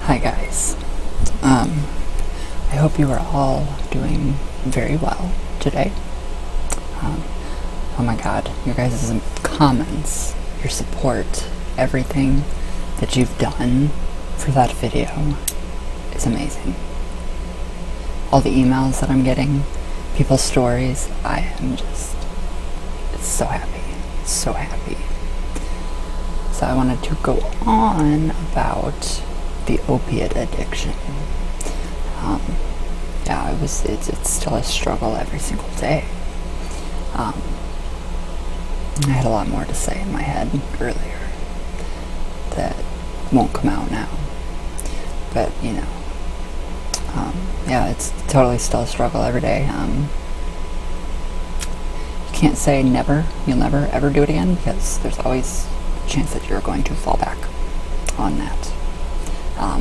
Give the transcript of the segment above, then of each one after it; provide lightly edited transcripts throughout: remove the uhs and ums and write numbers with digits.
Hi guys. I hope you are all doing very well today. Oh my god, your guys' comments, your support, everything that you've done for that video is amazing. All the emails that I'm getting, people's stories, I am just so happy, so happy. So I wanted to go on about the opiate addiction. It's still a struggle every single day. I had a lot more to say in my head earlier that won't come out now. But, it's totally still a struggle every day. You can't say never, you'll never ever do it again, because there's always a chance that you're going to fall back on that. I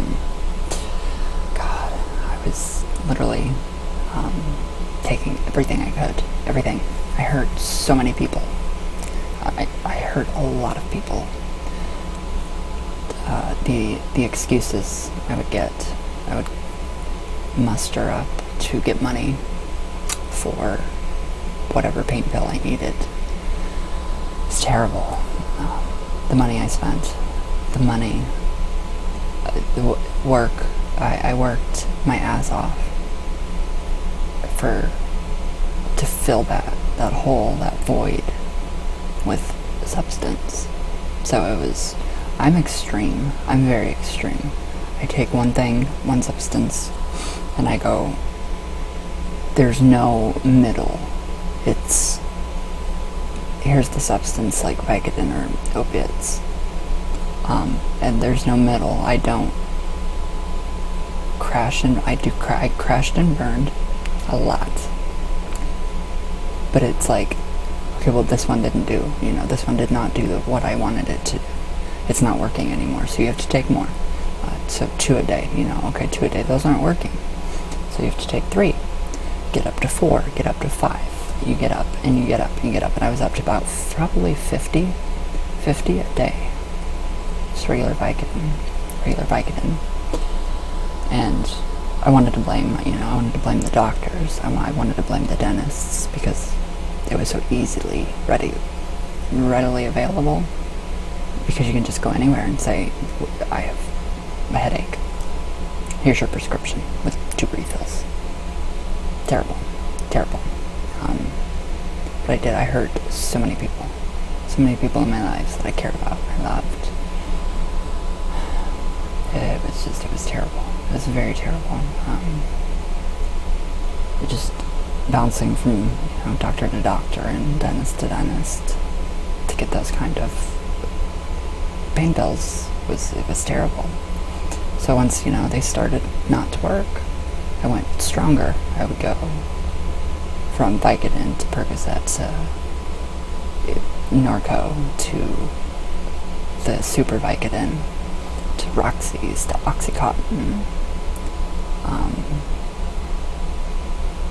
was literally taking everything I could. Everything. I hurt so many people. I hurt a lot of people. The excuses I would muster up to get money for whatever pain pill I needed. It's terrible. The money I spent, the money, the work. I worked my ass off to fill that hole, that void with substance. So I'm extreme. I'm very extreme. I take one thing, one substance, and I go, there's no middle. Here's the substance like Vicodin or opiates. And there's no middle. I don't crash and I crashed and burned a lot. But it's like, okay, well this one didn't do, this one did not do what I wanted it to do. It's not working anymore, so you have to take more. So 2 a day, okay, 2 a day, those aren't working. So you have to take 3, get up to 4, get up to 5. You get up and you get up and you get up, and I was up to about probably 50 a day. Just regular Vicodin. And I wanted to blame, the doctors. I wanted to blame the dentists because it was so readily available. Because you can just go anywhere and say, I have a headache. Here's your prescription with 2 refills. Terrible. But I did. I hurt so many people. So many people in my life that I cared about, I loved. It was terrible. It was very terrible. Just bouncing from doctor to doctor and dentist to dentist to get those kind of pain pills it was terrible. So once they started not to work, I went stronger. I would go from Vicodin to Percocet to Norco to the Super Vicodin to Roxy's to Oxycontin,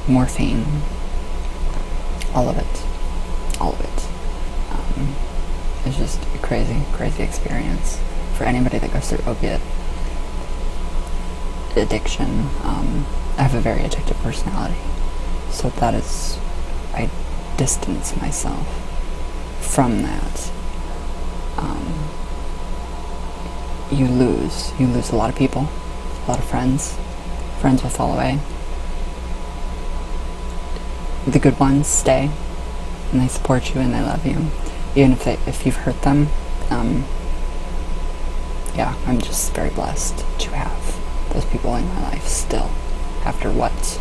morphine, all of it. It's just a crazy experience for anybody that goes through opiate addiction. I have a very addictive personality, so I distance myself from that. You lose a lot of people, a lot of friends will fall away. The good ones stay, and they support you and they love you, even if you've hurt them. I'm just very blessed to have those people in my life still, after what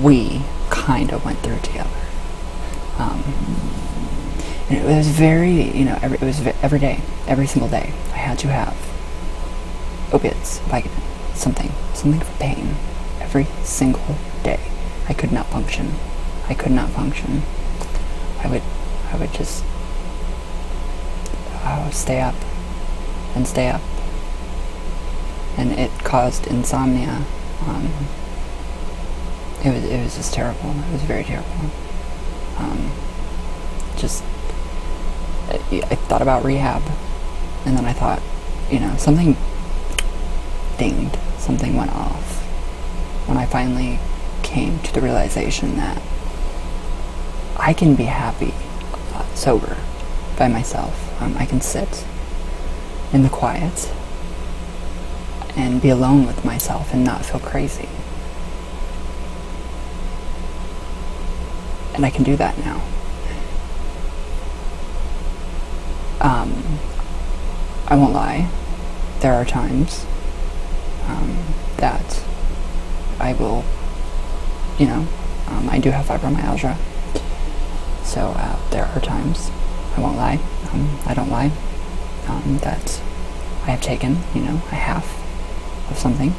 we kind of went through together. And it was very, it was every day, every single day, I had to have opiates, Vicodin, something for pain, every single day. I could not function. I would just stay up, and it caused insomnia. It was just terrible. It was very terrible. I thought about rehab, and then I thought, something dinged, something went off when I finally came to the realization that I can be happy sober by myself. I can sit in the quiet and be alone with myself and not feel crazy. And I can do that now. I won't lie, there are times that I will, I do have fibromyalgia, so there are times, I won't lie, I don't lie, that I have taken, a half of something,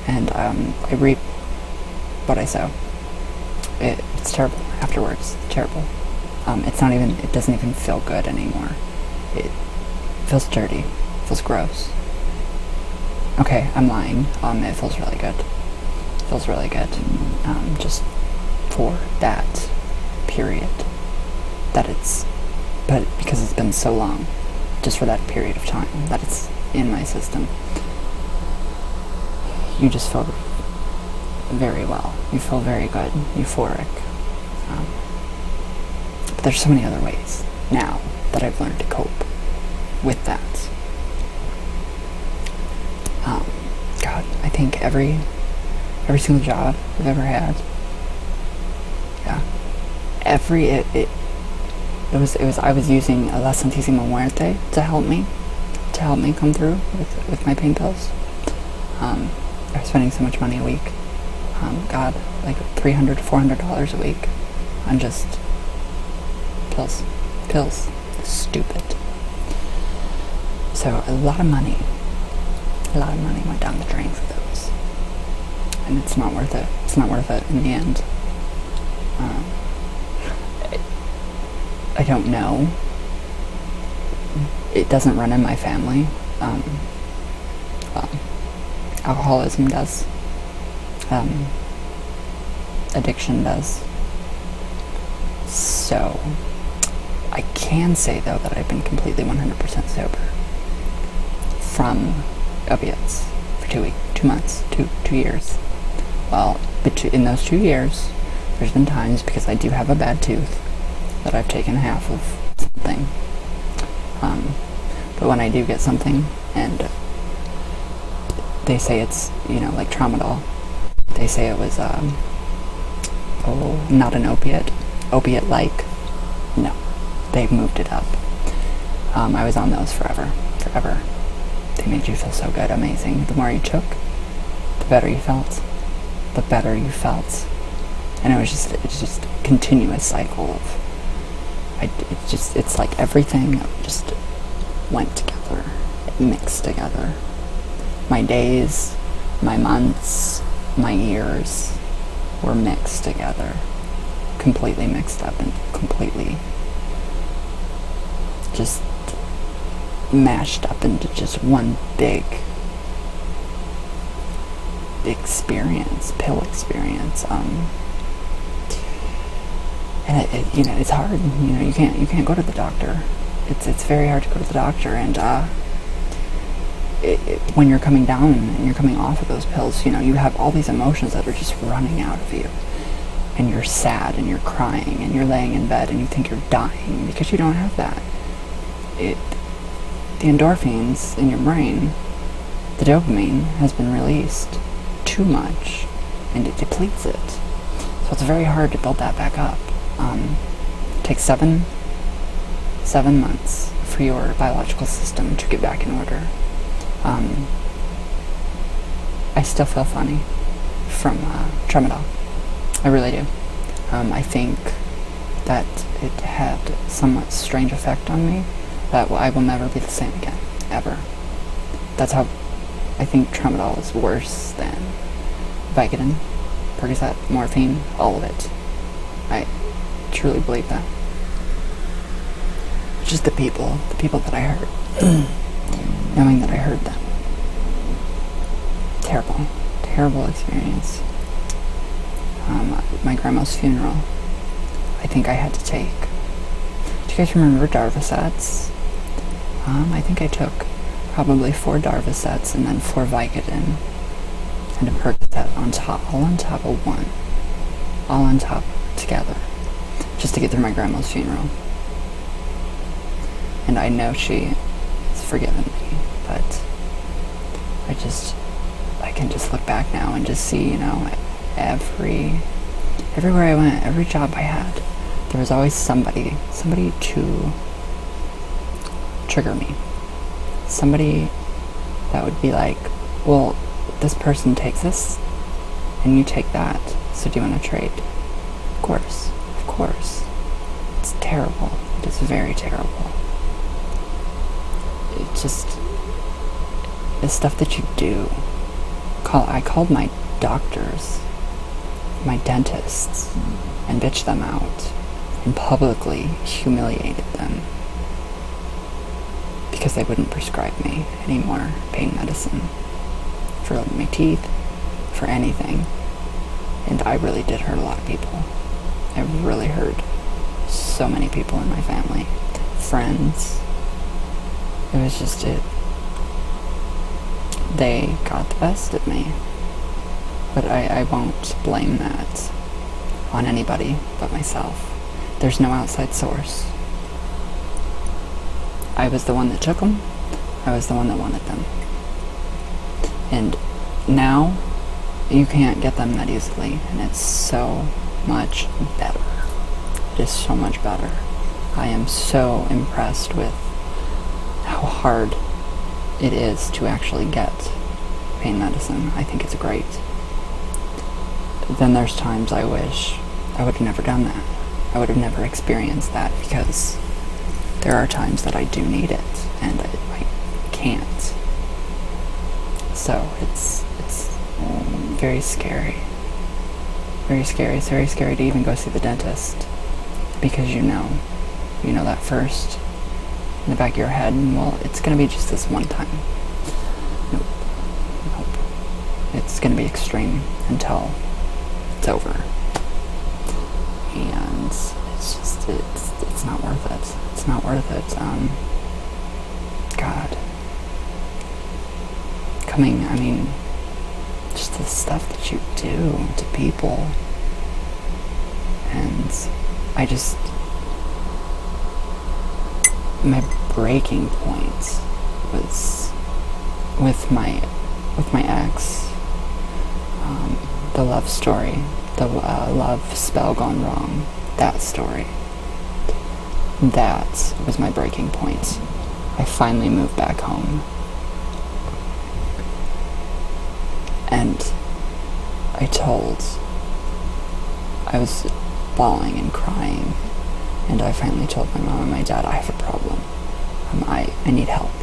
and I reap what I sow. It's terrible afterwards, terrible. It doesn't even feel good anymore. It feels dirty, feels gross. Okay, I'm lying. It feels really good. It feels really good. Just for that period. But because it's been so long, just for that period of time that it's in my system, you just feel very well. You feel very good, euphoric. But there's so many other ways now that I've learned to cope with that. God, I think every single job I've ever had, yeah, I was using a La Santísima Muerte to help me come through with my pain pills. I was spending so much money a week. God, like $300 to $400 a week on just pills. Stupid. So a lot of money went down the drain for those, and it's not worth it. It's not worth it in the end. I don't know. It doesn't run in my family. Alcoholism does. Addiction does. So I can say though that I've been completely 100% sober from opiates for 2 months, 2 years. Well, in those 2 years, there's been times, because I do have a bad tooth, that I've taken half of something. But when I do get something, and they say it's, like tramadol, they say it was, not an opiate-like. No, they've moved it up. I was on those forever. They made you feel so good, amazing. The more you took, the better you felt. And it's just a continuous cycle of, it's like everything just went together, it mixed together. My days, my months, my years were mixed together, completely mixed up and completely just mashed up into just one big experience, pill experience. And it's hard. You can't go to the doctor. It's very hard to go to the doctor, and when you're coming down and you're coming off of those pills, you have all these emotions that are just running out of you, and you're sad and you're crying and you're laying in bed and you think you're dying because you don't have that. The endorphins in your brain, the dopamine has been released too much, and it depletes it. So it's very hard to build that back up. It takes 7 months for your biological system to get back in order. I still feel funny from tramadol. I really do. I think that it had somewhat strange effect on me that I will never be the same again, ever. That's how I think tramadol is worse than Vicodin, Percocet, morphine, all of it. I truly believe that. Just the people that I hurt, knowing that I hurt them. Terrible experience. My grandma's funeral, I think I had to take. Do you guys remember Darvocets? I think I took probably 4 Darvocets, and then 4 Vicodin, and a Percocet on top, all on top of one. All on top together, just to get through my grandma's funeral. And I know she has forgiven me, but I can just look back now and just see, everywhere I went, every job I had, there was always somebody to trigger me. Somebody that would be like, well, this person takes this, and you take that, so do you want to trade? Of course. It's terrible. It is very terrible. It just, the stuff that you do. I called my doctors, my dentists, and bitched them out, and publicly humiliated them because they wouldn't prescribe me any more pain medicine for my teeth, for anything. And I really did hurt a lot of people. I really hurt so many people in my family, friends. It was just they got the best of me. But I won't blame that on anybody but myself. There's no outside source. I was the one that took them. I was the one that wanted them. And now, you can't get them that easily, and it's so much better. It is so much better. I am so impressed with how hard it is to actually get pain medicine. I think it's great. Then there's times I wish I would have never done that. I would have never experienced that, because there are times that I do need it, and I can't. So it's very scary. Very scary. It's very scary to even go see the dentist, because you know that first in the back of your head, well, it's going to be just this one time. Nope. It's going to be extreme until it's over. And it's just, it's not worth it. It's not worth it. God. Just the stuff that you do to people. And my breaking point was with my ex. The love story, the love spell gone wrong, that story. That was my breaking point. I finally moved back home. And I was bawling and crying, and I finally told my mom and my dad, I have a problem. I need help.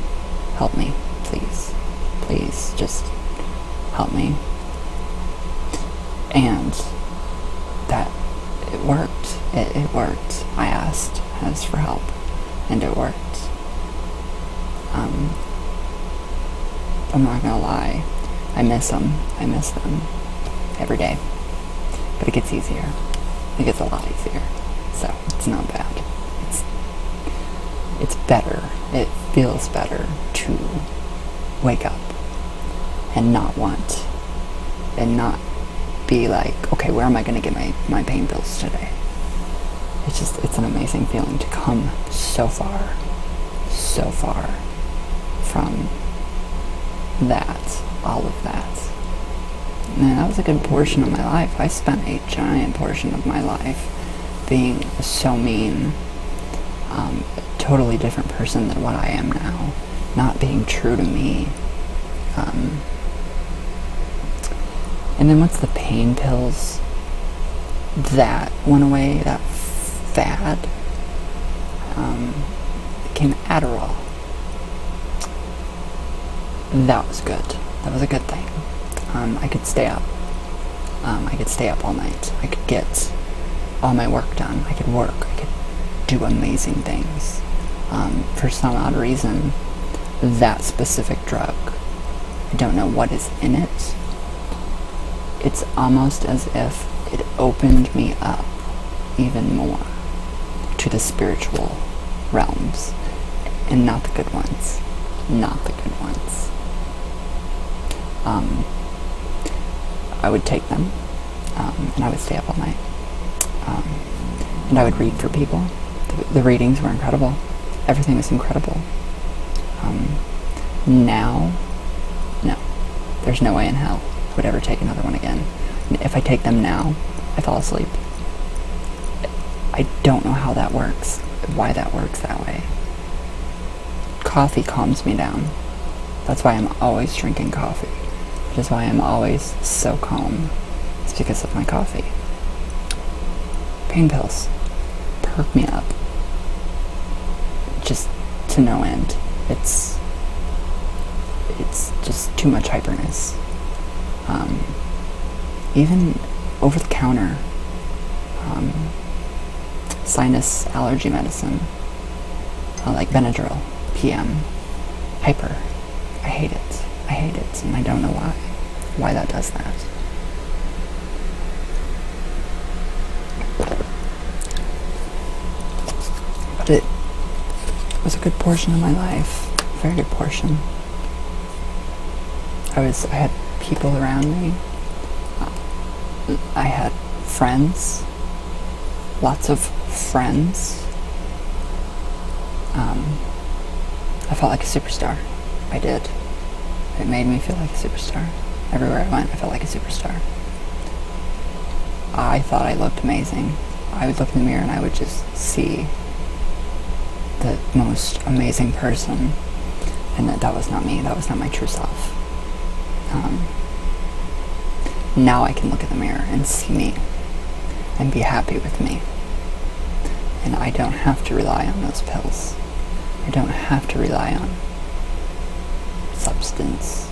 Help me, please. Please, just help me. And that, it worked. It worked. I asked for help, and it worked. I'm not gonna lie. I miss them. I miss them every day. But it gets easier. It gets a lot easier. So it's not bad. It's better. It feels better to wake up and not want, and not be like, okay, where am I going to get my pain pills today? It's an amazing feeling to come so far from that, all of that. And that was a good portion of my life. I spent a giant portion of my life being so mean, totally different person than what I am now, not being true to me. And then once the pain pills, that went away, that fad, became Adderall. That was good. That was a good thing. I could stay up. I could stay up all night. I could get all my work done. I could work. I could do amazing things. For some odd reason, that specific drug, I don't know what is in it. It's almost as if it opened me up even more to the spiritual realms, and not the good ones. not the good ones. I would take them, and I would stay up all night. And I would read for people. The readings were incredible. Everything was incredible. Now, no. There's no way in hell I would ever take another one again. If I take them now, I fall asleep. I don't know how that works, why that works that way. Coffee calms me down. That's why I'm always drinking coffee. Which is why I'm always so calm. It's because of my coffee. Pain pills perk me up. Just to no end. It's just too much hyperness. Even over the counter, sinus allergy medicine, like Benadryl, PM, hyper. I hate it, and I don't know why that does that. But it was a good portion of my life, a very good portion. I had people around me. I had friends, lots of friends. I felt like a superstar. I did. It made me feel like a superstar. Everywhere I went, I felt like a superstar. I thought I looked amazing. I would look in the mirror and I would just see the most amazing person, and that was not me. That was not my true self. Now I can look in the mirror and see me and be happy with me. And I don't have to rely on those pills. I don't have to rely on substance,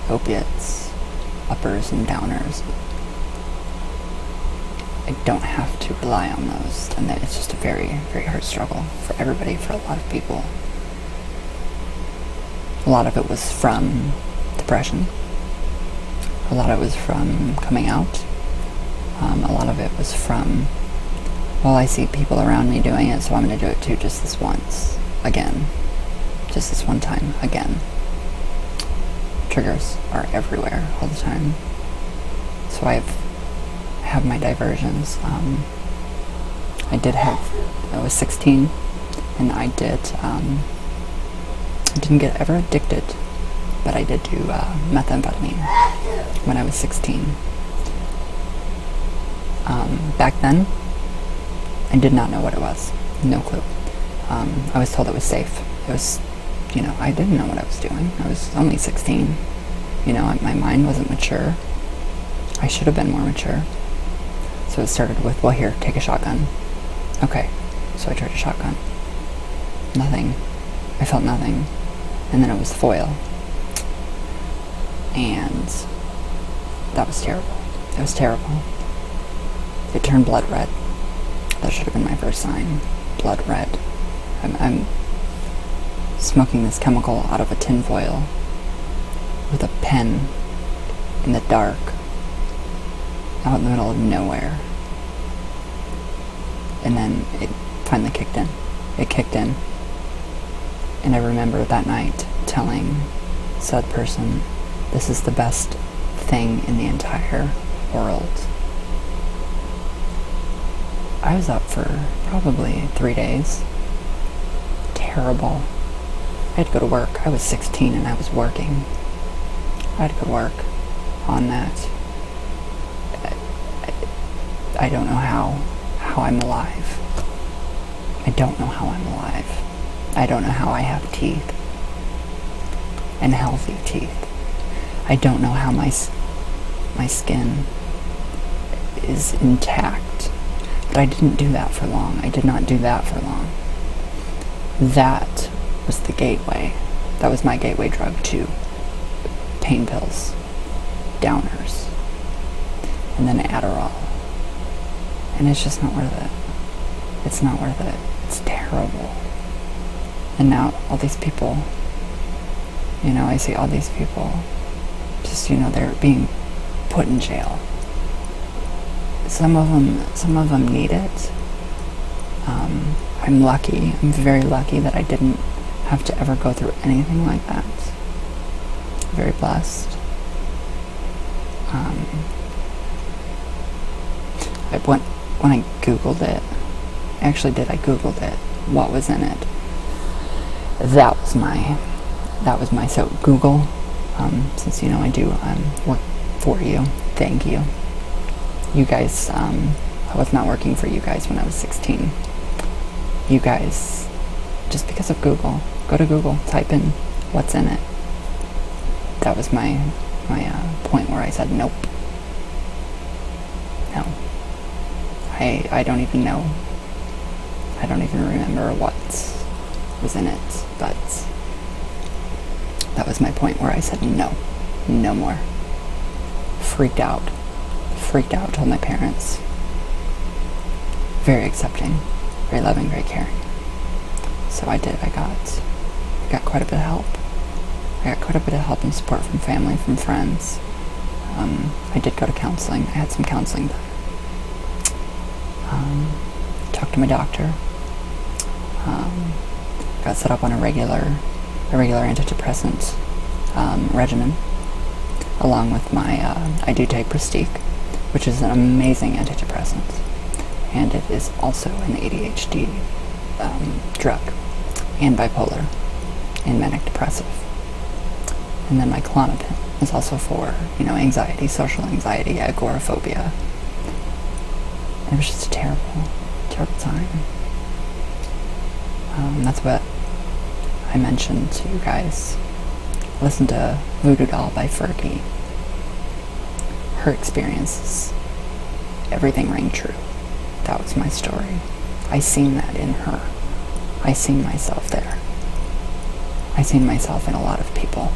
opiates, uppers and downers. I don't have to rely on those. And that it's just a very, very hard struggle for everybody, for a lot of people. A lot of it was from depression. A lot of it was from coming out. A lot of it was from, well, I see people around me doing it, so I'm going to do it too, just this once. Again. Just this one time. Again. Triggers are everywhere all the time. So I have my diversions. I was 16, and I didn't get ever addicted, but I did do methamphetamine when I was 16. Back then, I did not know what it was. No clue. I was told it was safe. It was, I didn't know what I was doing. I was only 16. My mind wasn't mature. I should have been more mature. So it started with, well, here, take a shotgun. Okay, so I tried a shotgun. Nothing. I felt nothing. And then it was foil. And that was terrible. It was terrible. It turned blood red. That should have been my first sign. Blood red. I'm smoking this chemical out of a tin foil with a pen in the dark out in the middle of nowhere. And then it finally kicked in. It kicked in. And I remember that night telling said person, this is the best thing in the entire world. I was up for probably 3 days. Terrible. I had to go to work. I was 16 and I was working. I had to go to work on that. I don't know how I'm alive. I don't know how I'm alive. I don't know how I have teeth. And healthy teeth. I don't know how my skin is intact. But I didn't do that for long. I did not do that for long. That was the gateway. That was my gateway drug to pain pills, downers, and then Adderall. And it's just not worth it. It's not worth it. It's terrible. And now all these people, I see all these people just, they're being put in jail. Some of them need it. I'm lucky. I'm very lucky that I didn't have to ever go through anything like that. Very blessed. When I Googled it, I Googled it, what was in it. That was my, so Google, since I do work for you, thank you. You guys, I was not working for you guys when I was 16. You guys, just because of Google, go to Google, type in what's in it. That was my point where I said nope. No. I don't even know. I don't even remember what was in it, but that was my point where I said no. No more. Freaked out, told my parents. Very accepting, very loving, very caring. So I did. I got quite a bit of help. I got quite a bit of help and support from family, from friends. I did go to counseling. I had some counseling done. Talked to my doctor. Got set up on a regular antidepressant regimen, along with my, I do take Prestique, which is an amazing antidepressant, and it is also an ADHD drug, and bipolar, and manic depressive. And then my Klonopin is also for, anxiety, social anxiety, agoraphobia. It was just a terrible, terrible time. That's what I mentioned to you guys. Listen to Voodoo Doll by Fergie. Her experiences, everything rang true. That was my story. I seen that in her. I seen myself there. I seen myself in a lot of people.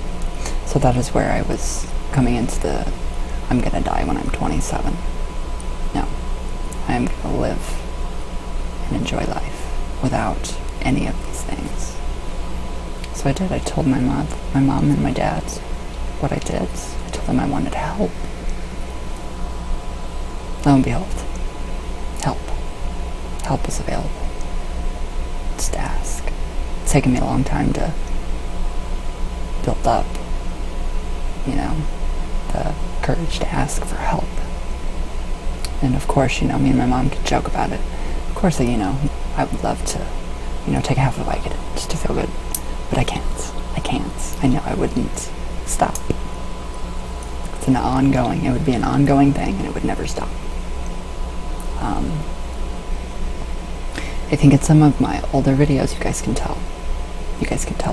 So that is where I was coming into the, I'm gonna die when I'm 27. No. I am gonna live and enjoy life without any of these things. So I did. I told my mom and my dad what I did. I told them I wanted help. Lo and behold, help. Help is available. Just ask. It's taken me a long time to build up, the courage to ask for help. And of course, me and my mom could joke about it. Of course, I would love to, take a half of Vicodin just to feel good. But I can't. I know I wouldn't stop. It would be an ongoing thing, and it would never stop. I think in some of my older videos, you guys can tell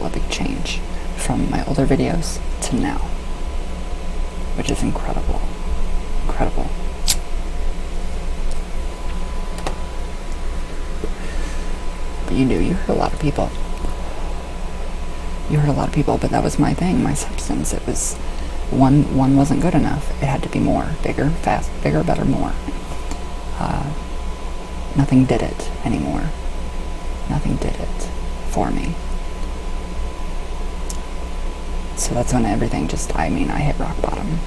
a big change from my older videos to now, which is incredible. But you heard a lot of people. But that was my thing, my substance. It was, one wasn't good enough. It had to be more, bigger, fast, bigger, better, more. Nothing did it anymore. Nothing did it for me. So that's when everything I hit rock bottom.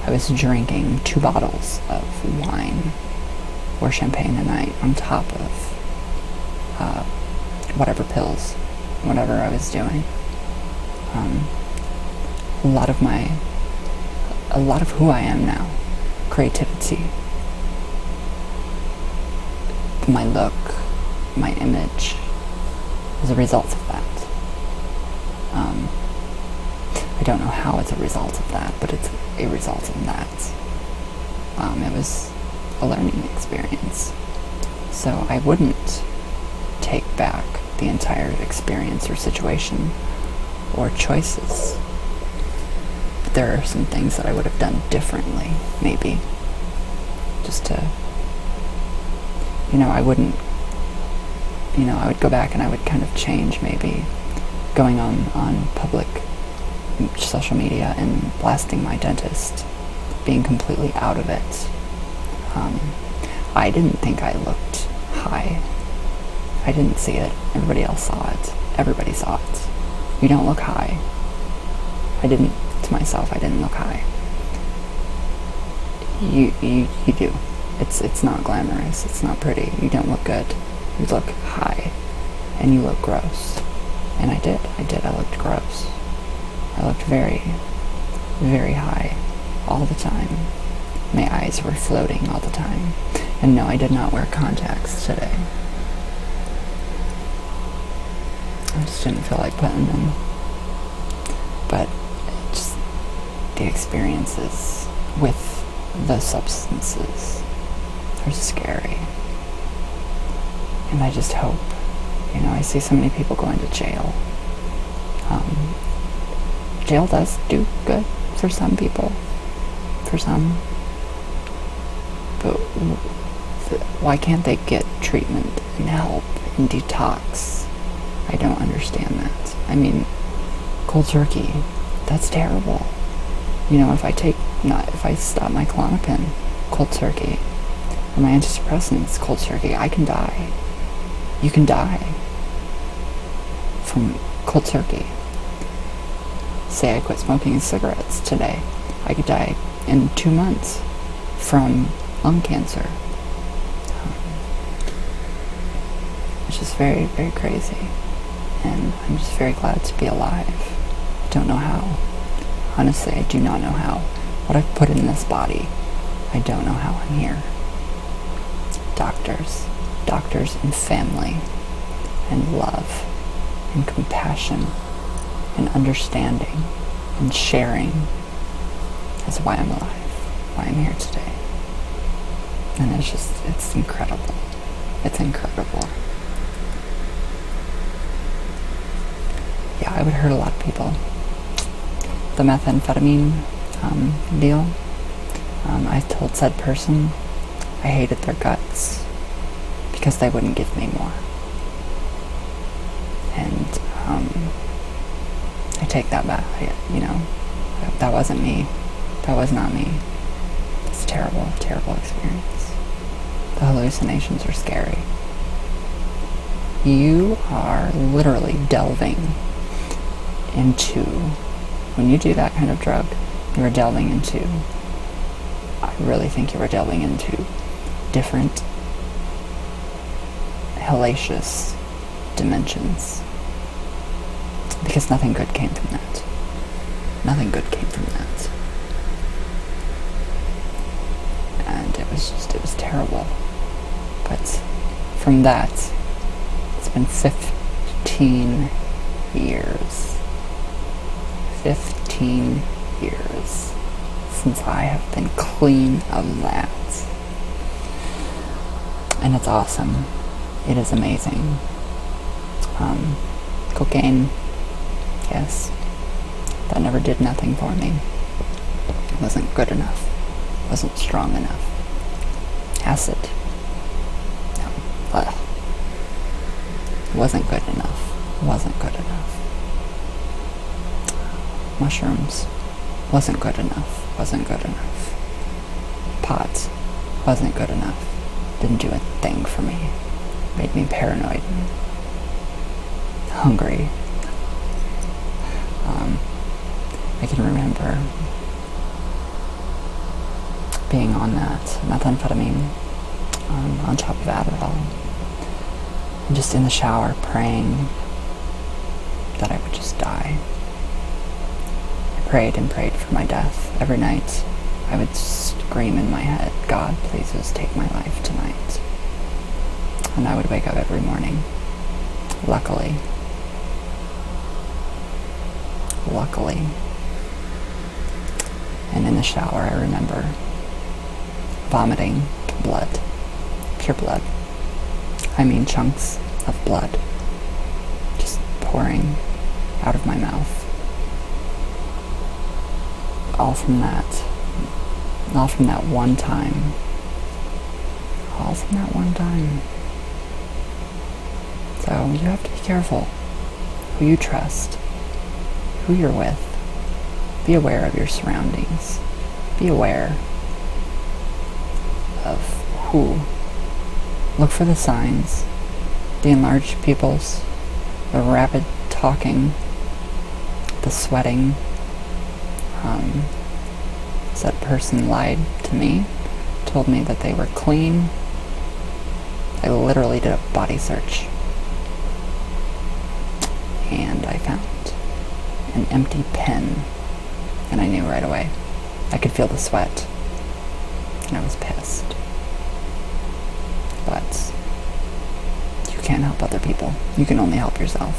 I was drinking 2 bottles of wine or champagne a night on top of whatever pills, whatever I was doing. A lot of who I am now, creativity, my look, my image, is a result of that. I don't know how it's a result of that, but it's a result of that. It was a learning experience. So I wouldn't take back the entire experience or situation or choices. But there are some things that I would have done differently, maybe. Just to, I wouldn't, I would go back and I would kind of change, maybe going on public social media and blasting my dentist, being completely out of it. I didn't think I looked high. I didn't see it. Everybody else saw it. Everybody saw it. You don't look high. To myself, I didn't look high. You do. It's not glamorous. It's not pretty. You don't look good. You look high. And you look gross. And I did. I looked gross. I looked very, very high all the time. My eyes were floating all the time. And no, I did not wear contacts today. I just didn't feel like putting them. But just the experiences with the substances are scary. And I just hope, I see so many people going to jail. Jail does do good for some people. For some. But why can't they get treatment and help and detox? I don't understand that. I mean, cold turkey, that's terrible. If I stop my Klonopin, cold turkey, or my antidepressants, cold turkey, I can die. You can die from cold turkey. Say I quit smoking cigarettes today, I could die in 2 months from lung cancer. Which is very, very crazy. And I'm just very glad to be alive. I don't know how. Honestly, I do not know how. What I've put in this body, I don't know how I'm here. Doctors and family, and love, and compassion, and understanding, and sharing is why I'm alive, why I'm here today. And it's incredible. It's incredible. Yeah, I would hurt a lot of people. The methamphetamine deal, I told said person I hated their guts because they wouldn't give me more. And I take that back. That wasn't me. That was not me. It's a terrible, terrible experience. The hallucinations are scary. You are literally delving into, when you do that kind of drug, you're delving into, I really think you are delving into different hellacious dimensions. Because nothing good came from that. Nothing good came from that. And it was terrible. But from that, it's been 15 years. 15 years since I have been clean of that. And it's awesome. It is amazing. Cocaine, yes, that never did nothing for me. It wasn't good enough. It wasn't strong enough. Acid, no. It wasn't good enough. It wasn't good enough. Mushrooms, wasn't good enough. Wasn't good enough. Pot, wasn't good enough. Didn't do a thing for me. Made me paranoid and hungry. I can remember being on that methamphetamine on top of Adderall and just in the shower praying that I would just die. I prayed and prayed for my death every night. I would scream in my head, God, please just take my life tonight. And I would wake up every morning. Luckily. And in the shower, I remember vomiting blood. Pure blood. I mean chunks of blood. Just pouring out of my mouth. All from that one time. All from that one time. So you have to be careful who you trust, who you're with. Be aware of your surroundings. Be aware of who. Look for the signs, the enlarged pupils, the rapid talking, the sweating. Said person lied to me, told me that they were clean. I literally did a body search. And an empty pen, and I knew right away. I could feel the sweat, and I was pissed. But you can't help other people. You can only help yourself.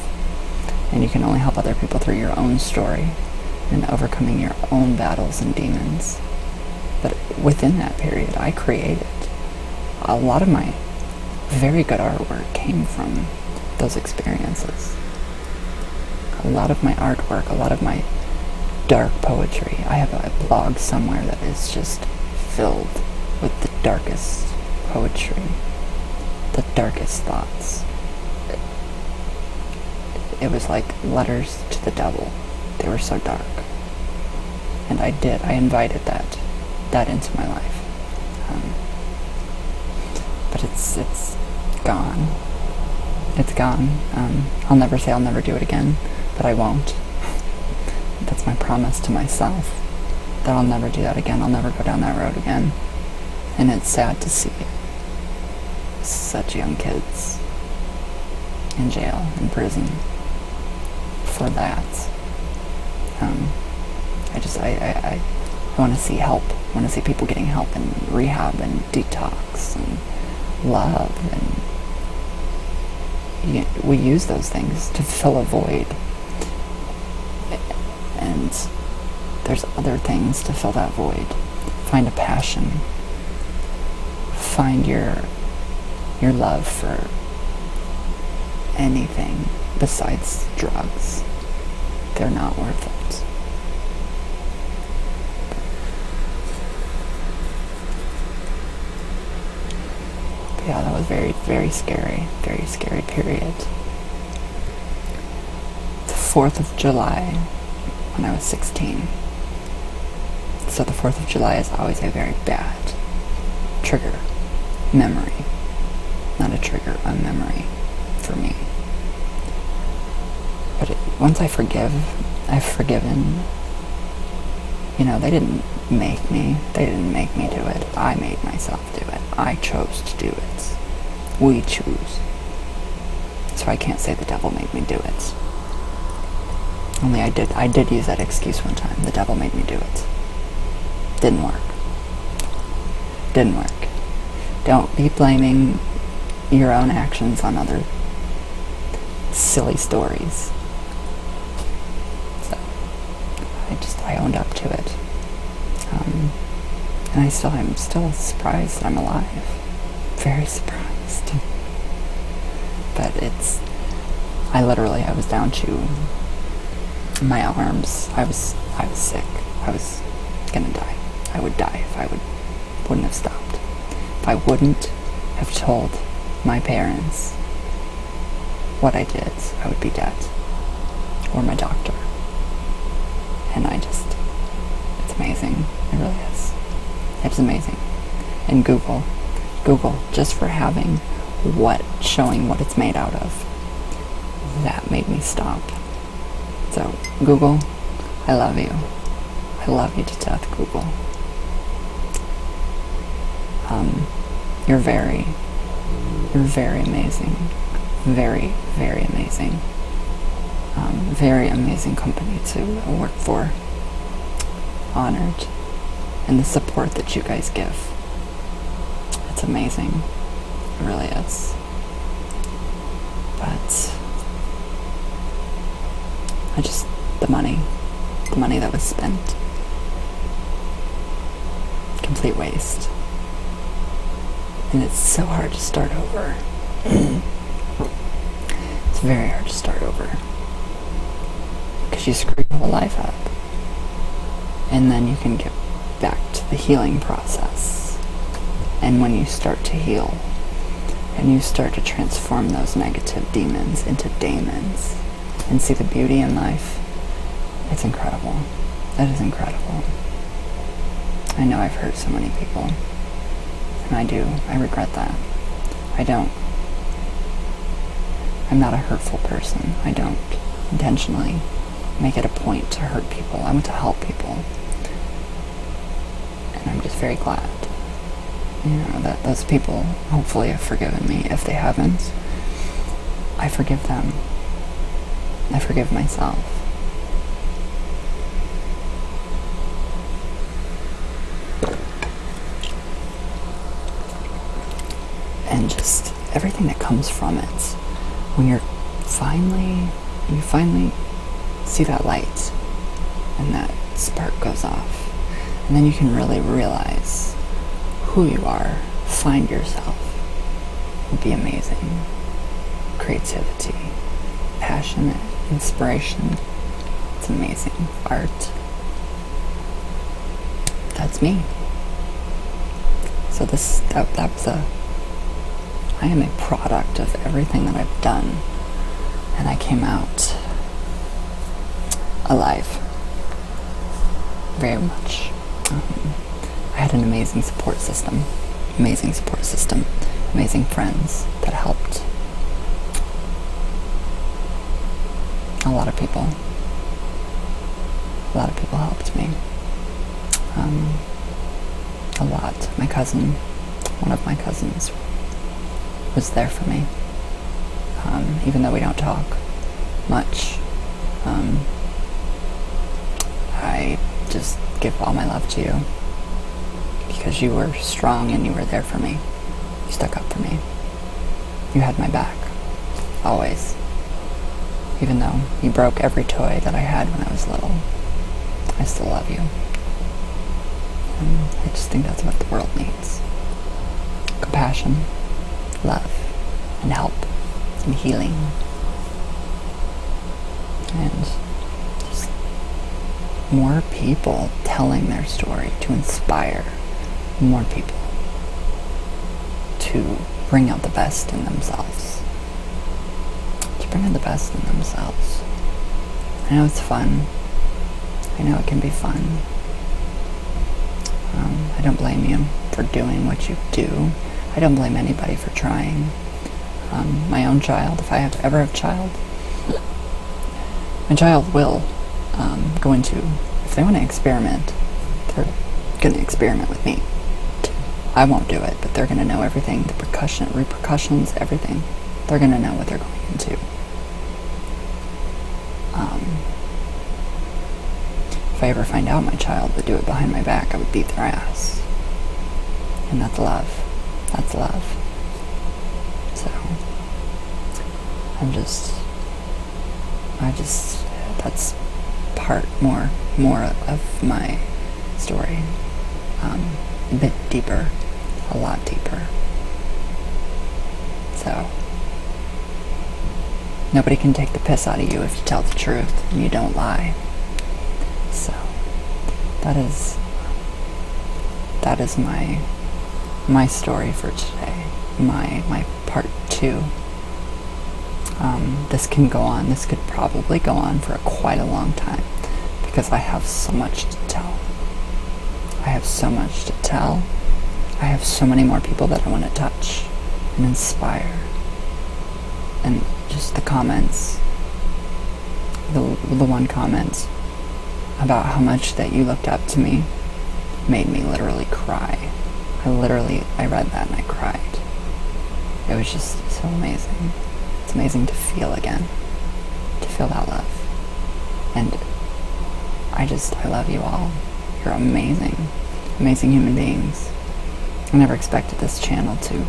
And you can only help other people through your own story and overcoming your own battles and demons. But within that period, I created. A lot of my very good artwork came from those experiences. A lot of my artwork, a lot of my dark poetry. I have a blog somewhere that is just filled with the darkest poetry, the darkest thoughts. It was like letters to the devil. They were so dark. And I invited that into my life. But it's gone. It's gone. I'll never say I'll never do it again, but I won't. That's my promise to myself, that I'll never do that again. I'll never go down that road again. And it's sad to see such young kids in jail, in prison, for that. I want to see help. I want to see people getting help and rehab and detox and love. And we use those things to fill a void. And there's other things to fill that void. Find a passion. Find your love for anything besides drugs. They're not worth it. But yeah, that was very, very scary period. The 4th of July, when I was 16. So the 4th of July is always a very bad trigger, memory. Not a trigger, a memory for me. But once I've forgiven. They didn't make me. They didn't make me do it. I made myself do it. I chose to do it. We choose. So I can't say the devil made me do it. Only I did use that excuse one time. The devil made me do it. Didn't work. Don't be blaming your own actions on other silly stories. So I owned up to it. And I'm still surprised that I'm alive. Very surprised. But I was down to my arms. I was sick. I was gonna die. I would die if I wouldn't have stopped. If I wouldn't have told my parents what I did, I would be dead. Or my doctor. And it's amazing. It really is. It's amazing. And Google, just for showing what it's made out of, that made me stop. So, Google, I love you. I love you to death, Google. You're very amazing. Very, very amazing. Very amazing company to work for. Honored. And the support that you guys give. It's amazing. It really is. But the money that was spent. Complete waste. And it's so hard to start over. It's very hard to start over. Because you screw your whole life up. And then you can get back to the healing process. And when you start to heal, and you start to transform those negative demons into daemons, and see the beauty in life, it's incredible. That is incredible. I know I've hurt so many people. And I regret that. I'm not a hurtful person. I don't intentionally make it a point to hurt people. I want to help people. And I'm just very glad, that those people hopefully have forgiven me. If they haven't, I forgive them. I forgive myself. and just everything that comes from it. When you finally see that light and that spark goes off, and then you can really realize who you are, find yourself. It would be amazing. Creativity, passion, inspiration. It's amazing. Art. That's me. So I am a product of everything that I've done, and I came out alive. Very much. I had an amazing support system, amazing friends that helped. A lot of people helped me. A lot. One of my cousins was there for me. Even though we don't talk much, I just give all my love to you because you were strong and you were there for me. You stuck up for me. You had my back, always. Even though you broke every toy that I had when I was little, I still love you. And I just think that's what the world needs. Compassion, love, and help, and healing. And just more people telling their story to inspire more people to bring out the best in themselves. I know it's fun. I know it can be fun. I don't blame you for doing what you do. I don't blame anybody for trying. My own child, if I ever have a child, my child will go into, if they want to experiment, they're going to experiment with me. I won't do it, but they're going to know everything, the repercussions, everything. They're going to know what they're going into. If I ever find out my child would do it behind my back, I would beat their ass. And that's love. That's love. So, that's part more of my story. A bit deeper, a lot deeper. So, nobody can take the piss out of you if you tell the truth and you don't lie. So, that is my story for today. My part 2. This can go on. This could probably go on for quite a long time because I have so much to tell. I have so many more people that I want to touch and inspire. And just the comments, the one comment about how much that you looked up to me made me literally cry. I read that and I cried. It was just so amazing. It's amazing to feel again, to feel that love. And I love you all. You're amazing, amazing human beings. I never expected this channel to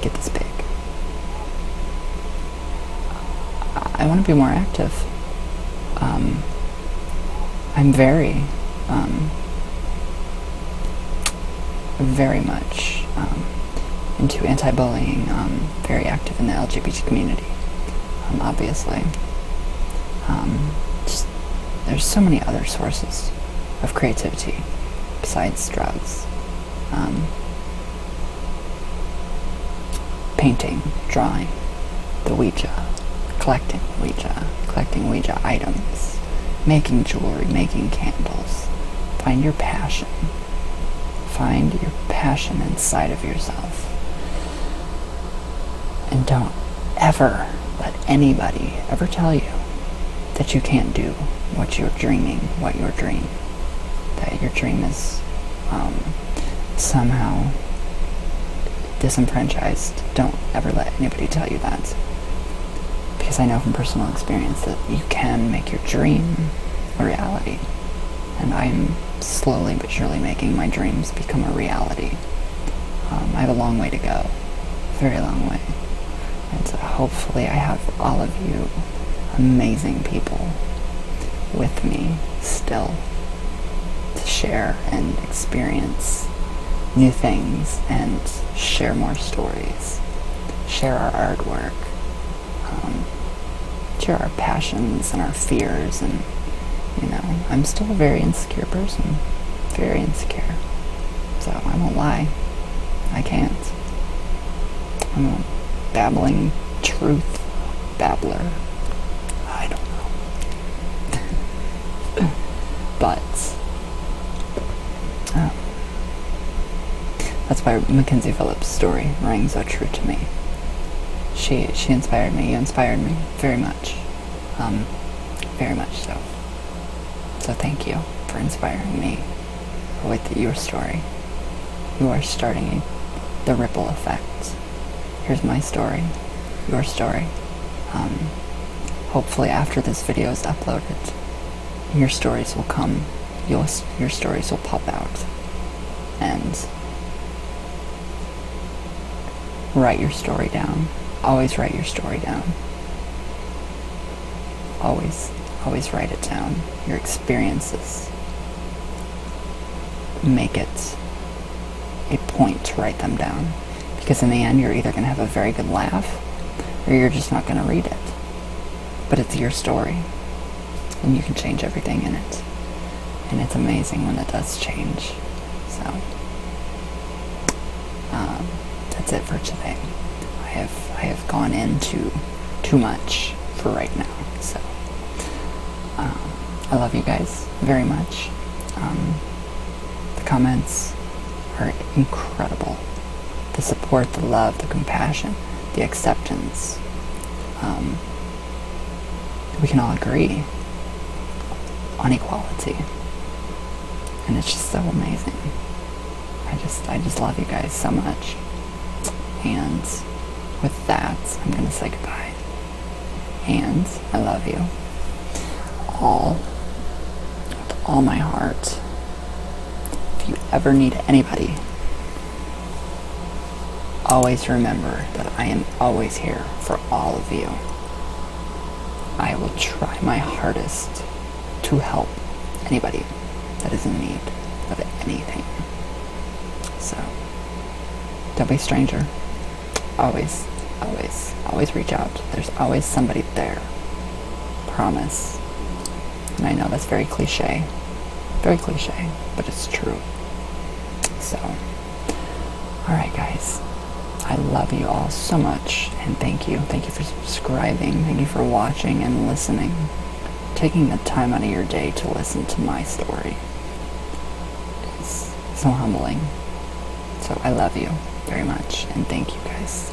get this big. I want to be more active. I'm very much into anti-bullying, very active in the LGBT community, obviously. There's so many other sources of creativity besides drugs. Painting, drawing, the Ouija, collecting Ouija items, making jewelry, making candles. Find your passion. Find your passion inside of yourself. And don't ever let anybody ever tell you that you can't do what you're dreaming, that your dream is somehow disenfranchised. Don't ever let anybody tell you that. Because I know from personal experience that you can make your dream a reality. And I'm slowly but surely making my dreams become a reality. I have a long way to go, very long way. And so hopefully I have all of you amazing people with me still to share and experience new things and share more stories, share our artwork, share our passions and our fears. And I'm still a very insecure person, very insecure. So I won't lie, I can't. I'm a babbling truth babbler. I don't know. But that's why Mackenzie Phillips' story rang so true to me. She inspired me. You inspired me very much. Very much so. So thank you for inspiring me with your story. You are starting the ripple effect. Here's my story, your story. Hopefully after this video is uploaded, your stories will come. Your stories will pop out. And write your story down. Always write your story down. Always write it down. Your experiences. Make it a point to write them down. Because in the end, you're either going to have a very good laugh, or you're just not going to read it. But it's your story. And you can change everything in it. And it's amazing when it does change. So, that's it for today. I have gone into too much for right now. So, I love you guys very much. The comments are incredible. The support, the love, the compassion, the acceptance. We can all agree on equality. And it's just so amazing. I just love you guys so much. And with that, I'm going to say goodbye. And I love you all with all my heart. If you ever need anybody, always remember that I am always here for all of you. I will try my hardest to help anybody that is in need of anything. So, don't be a stranger. Always reach out. There's always somebody there. Promise. And I know that's very cliche, but it's true. So, alright guys, I love you all so much, and thank you for subscribing, thank you for watching and listening, taking the time out of your day to listen to my story. It's so humbling. So I love you very much, and thank you guys.